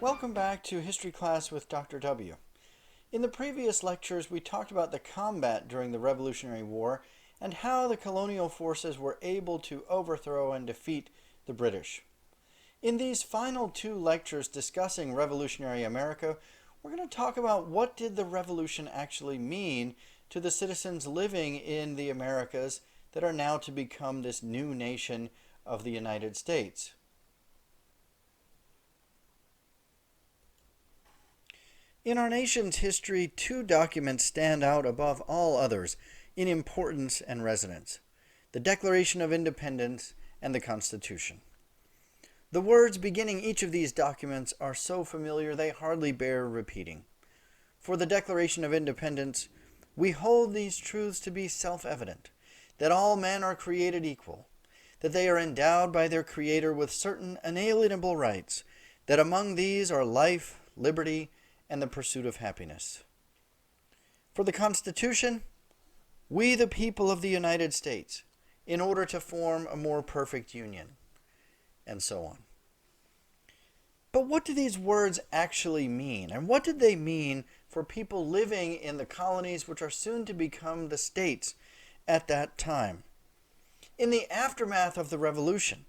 Welcome back to History Class with Dr. W. In the previous lectures, we talked about the combat during the Revolutionary War and how the colonial forces were able to overthrow and defeat the British. In these final two lectures discussing Revolutionary America, we're going to talk about what did the revolution actually mean to the citizens living in the Americas that are now to become this new nation of the United States. In our nation's history, two documents stand out above all others in importance and resonance: the Declaration of Independence and the Constitution. The words beginning each of these documents are so familiar they hardly bear repeating. For the Declaration of Independence, we hold these truths to be self-evident, that all men are created equal, that they are endowed by their Creator with certain inalienable rights, that among these are life, liberty, and the pursuit of happiness. For the Constitution, we the people of the United States, in order to form a more perfect union, and so on. But what do these words actually mean? And what did they mean for people living in the colonies which are soon to become the states at that time? In the aftermath of the Revolution,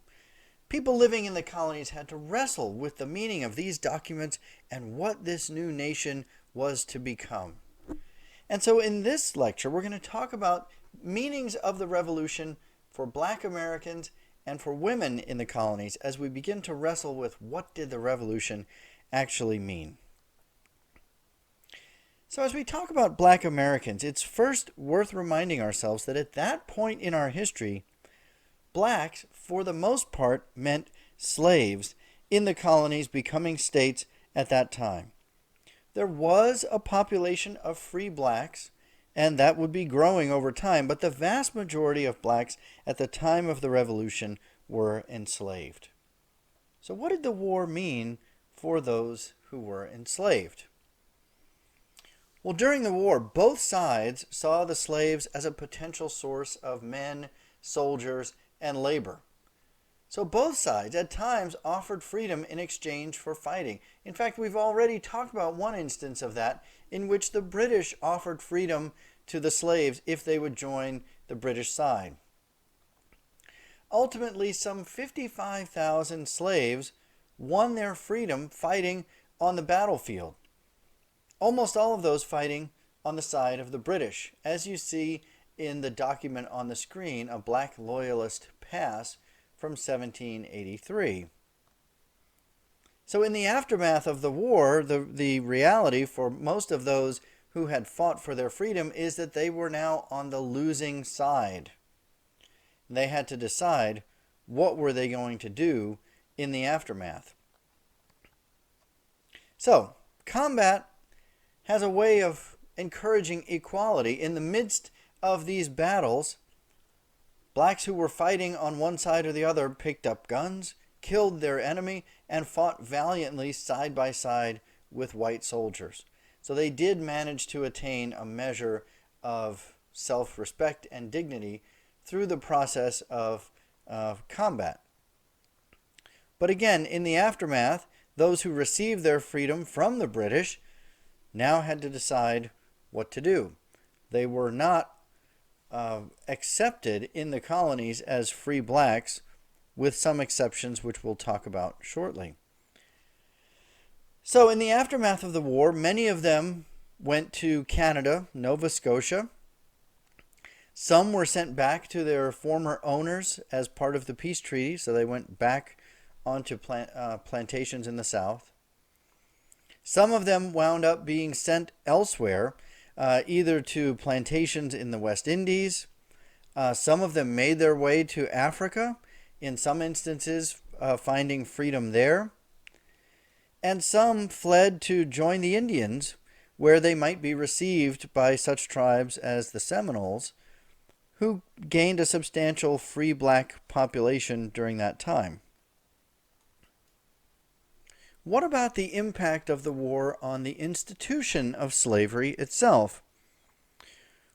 people living in the colonies had to wrestle with the meaning of these documents and what this new nation was to become. And so in this lecture, we're going to talk about meanings of the Revolution for Black Americans and for women in the colonies as we begin to wrestle with what did the Revolution actually mean. So as we talk about Black Americans, it's first worth reminding ourselves that at that point in our history, Blacks, for the most part, meant slaves in the colonies becoming states at that time. There was a population of free blacks, and that would be growing over time, but the vast majority of blacks at the time of the Revolution were enslaved. So what did the war mean for those who were enslaved? Well, during the war, both sides saw the slaves as a potential source of men, soldiers, and labor. So both sides at times offered freedom in exchange for fighting. In fact, we've already talked about one instance of that in which the British offered freedom to the slaves if they would join the British side. Ultimately, some 55,000 slaves won their freedom fighting on the battlefield. Almost all of those fighting on the side of the British, as you see in the document on the screen, a Black Loyalist Pass from 1783. So in the aftermath of the war, the reality for most of those who had fought for their freedom is that they were now on the losing side. They had to decide what were they going to do in the aftermath. So, combat has a way of encouraging equality. In the midst of these battles, blacks who were fighting on one side or the other picked up guns, killed their enemy, and fought valiantly side by side with white soldiers. So they did manage to attain a measure of self-respect and dignity through the process of combat. But again, in the aftermath, those who received their freedom from the British now had to decide what to do. They were not accepted in the colonies as free blacks, with some exceptions which we'll talk about shortly. So in the aftermath of the war, many of them went to Canada, Nova Scotia. Some were sent back to their former owners as part of the peace treaty, so they went back onto plantations in the South. Some of them wound up being sent elsewhere, either to plantations in the West Indies. Some of them made their way to Africa, in some instances finding freedom there. And some fled to join the Indians, where they might be received by such tribes as the Seminoles, who gained a substantial free black population during that time. What about the impact of the war on the institution of slavery itself?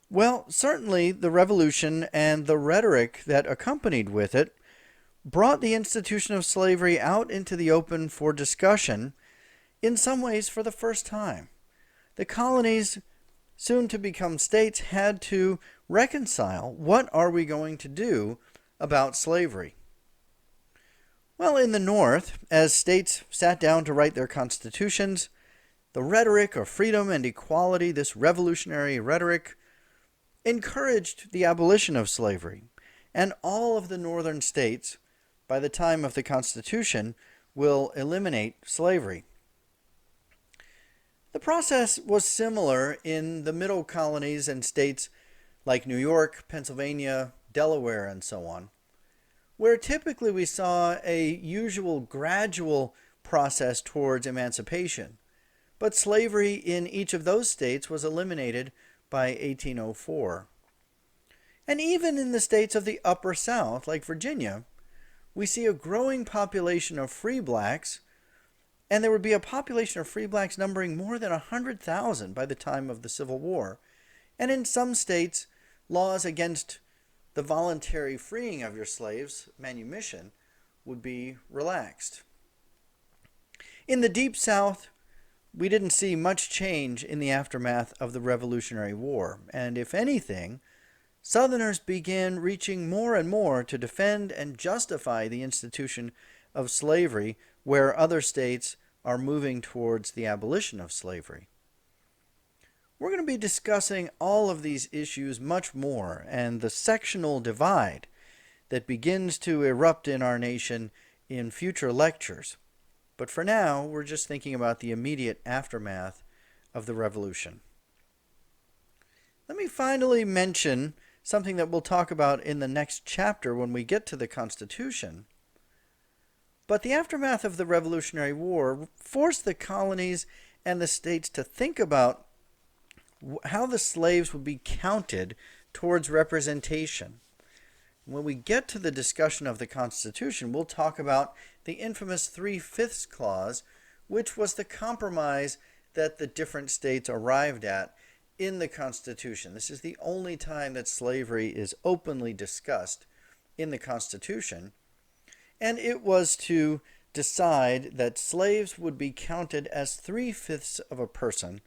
Well, certainly the revolution and the rhetoric that accompanied with it brought the institution of slavery out into the open for discussion in some ways for the first time. The colonies, soon to become states, had to reconcile what are we going to do about slavery. Well, in the North, as states sat down to write their constitutions, the rhetoric of freedom and equality, this revolutionary rhetoric, encouraged the abolition of slavery. And all of the northern states, by the time of the Constitution, will eliminate slavery. The process was similar in the middle colonies and states like New York, Pennsylvania, Delaware, and so on, where typically we saw a usual gradual process towards emancipation. But slavery in each of those states was eliminated by 1804. And even in the states of the Upper South, like Virginia, we see a growing population of free blacks, and there would be a population of free blacks numbering more than 100,000 by the time of the Civil War. And in some states, laws against the voluntary freeing of your slaves, manumission, would be relaxed. In the Deep South, we didn't see much change in the aftermath of the Revolutionary War, and if anything, Southerners began reaching more and more to defend and justify the institution of slavery, where other states are moving towards the abolition of slavery. We're going to be discussing all of these issues much more, and the sectional divide that begins to erupt in our nation in future lectures. But for now, we're just thinking about the immediate aftermath of the Revolution. Let me finally mention something that we'll talk about in the next chapter when we get to the Constitution. But the aftermath of the Revolutionary War forced the colonies and the states to think about how the slaves would be counted towards representation. When we get to the discussion of the Constitution, we'll talk about the infamous 3/5 clause, which was the compromise that the different states arrived at in the Constitution. This is the only time that slavery is openly discussed in the Constitution, and it was to decide that slaves would be counted as 3/5 of a person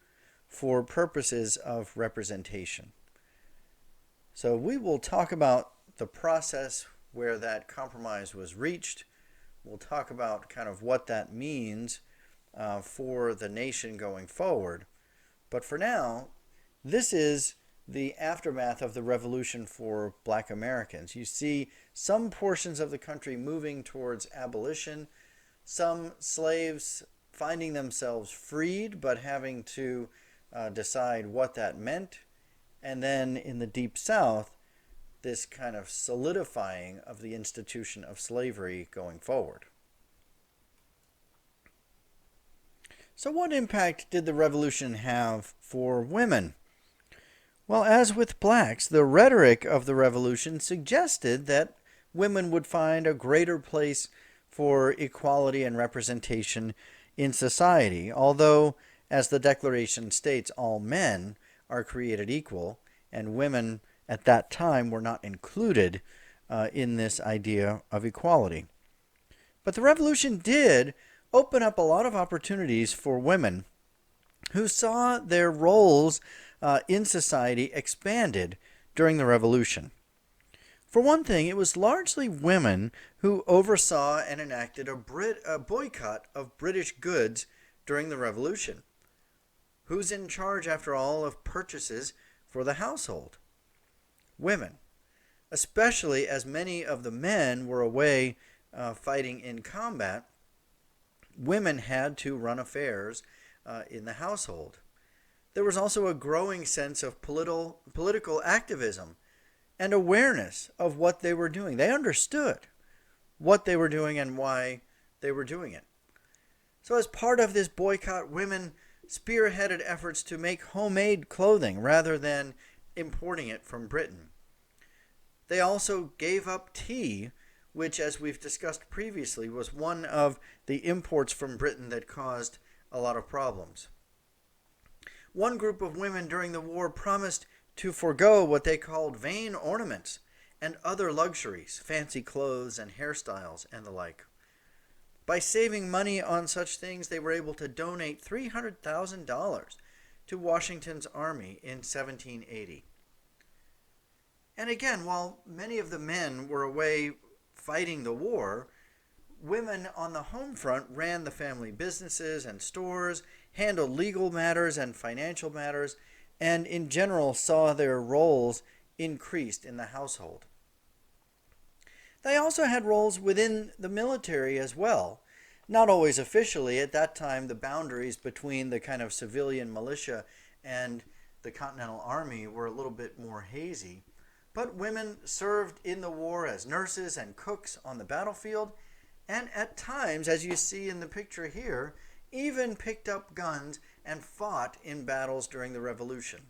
for purposes of representation. So we will talk about the process where that compromise was reached. We'll talk about kind of what that means for the nation going forward. But for now, this is the aftermath of the Revolution for Black Americans. You see some portions of the country moving towards abolition, some slaves finding themselves freed but having to decide what that meant, and then in the Deep South, this kind of solidifying of the institution of slavery going forward. So what impact did the Revolution have for women? Well, as with blacks, the rhetoric of the Revolution suggested that women would find a greater place for equality and representation in society, although, as the Declaration states, all men are created equal, and women at that time were not included in this idea of equality. But the Revolution did open up a lot of opportunities for women who saw their roles in society expanded during the Revolution. For one thing, it was largely women who oversaw and enacted a boycott of British goods during the Revolution. Who's in charge, after all, of purchases for the household? Women, especially as many of the men were away fighting in combat. Women had to run affairs in the household. There was also a growing sense of political activism and awareness of what they were doing. They understood what they were doing and why they were doing it. So as part of this boycott, women spearheaded efforts to make homemade clothing rather than importing it from Britain. They also gave up tea, which, as we've discussed previously, was one of the imports from Britain that caused a lot of problems. One group of women during the war promised to forego what they called vain ornaments and other luxuries, fancy clothes and hairstyles and the like. By saving money on such things, they were able to donate $300,000 to Washington's army in 1780. And again, while many of the men were away fighting the war, women on the home front ran the family businesses and stores, handled legal matters and financial matters, and in general saw their roles increased in the household. They also had roles within the military as well. Not always officially. At that time, the boundaries between the kind of civilian militia and the Continental Army were a little bit more hazy. But women served in the war as nurses and cooks on the battlefield, and at times, as you see in the picture here, even picked up guns and fought in battles during the Revolution.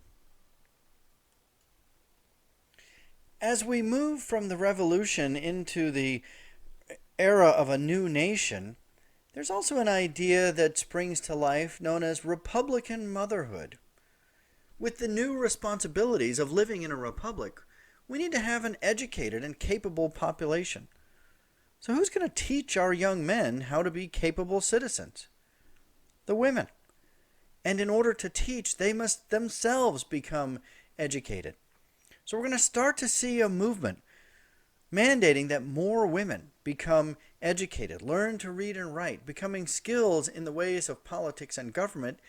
As we move from the Revolution into the era of a new nation, there's also an idea that springs to life known as Republican motherhood. With the new responsibilities of living in a republic, we need to have an educated and capable population. So who's going to teach our young men how to be capable citizens? The women. And in order to teach, they must themselves become educated. So we're going to start to see a movement mandating that more women become educated, learn to read and write, becoming skilled in the ways of politics and government,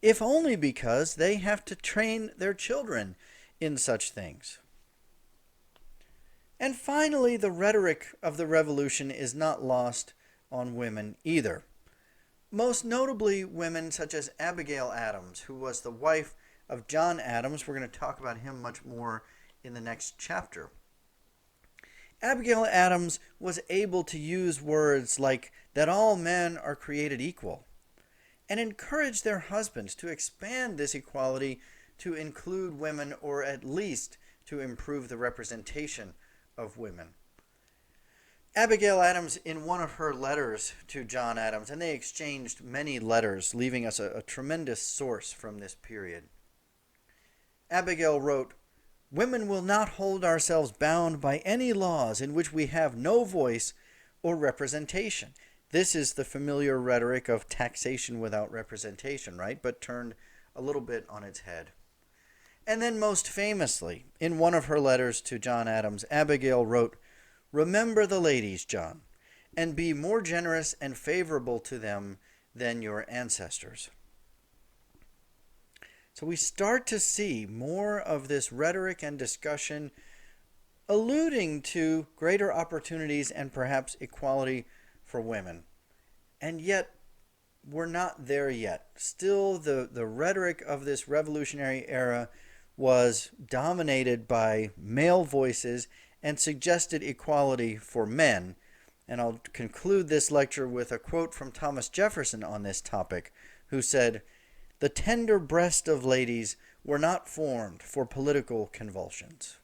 if only because they have to train their children in such things. And finally, the rhetoric of the revolution is not lost on women either. Most notably, women such as Abigail Adams, who was the wife of John Adams. We're going to talk about him much more in the next chapter. Abigail Adams was able to use words like that all men are created equal and encourage their husbands to expand this equality to include women, or at least to improve the representation of women. Abigail Adams, in one of her letters to John Adams, and they exchanged many letters, leaving us a tremendous source from this period. Abigail wrote, "Women will not hold ourselves bound by any laws in which we have no voice or representation." This is the familiar rhetoric of taxation without representation, right? But turned a little bit on its head. And then most famously, in one of her letters to John Adams, Abigail wrote, "Remember the ladies, John, and be more generous and favorable to them than your ancestors." So we start to see more of this rhetoric and discussion alluding to greater opportunities and perhaps equality for women. And yet, we're not there yet. Still, the rhetoric of this revolutionary era was dominated by male voices and suggested equality for men. And I'll conclude this lecture with a quote from Thomas Jefferson on this topic, who said, "The tender breast of ladies were not formed for political convulsions."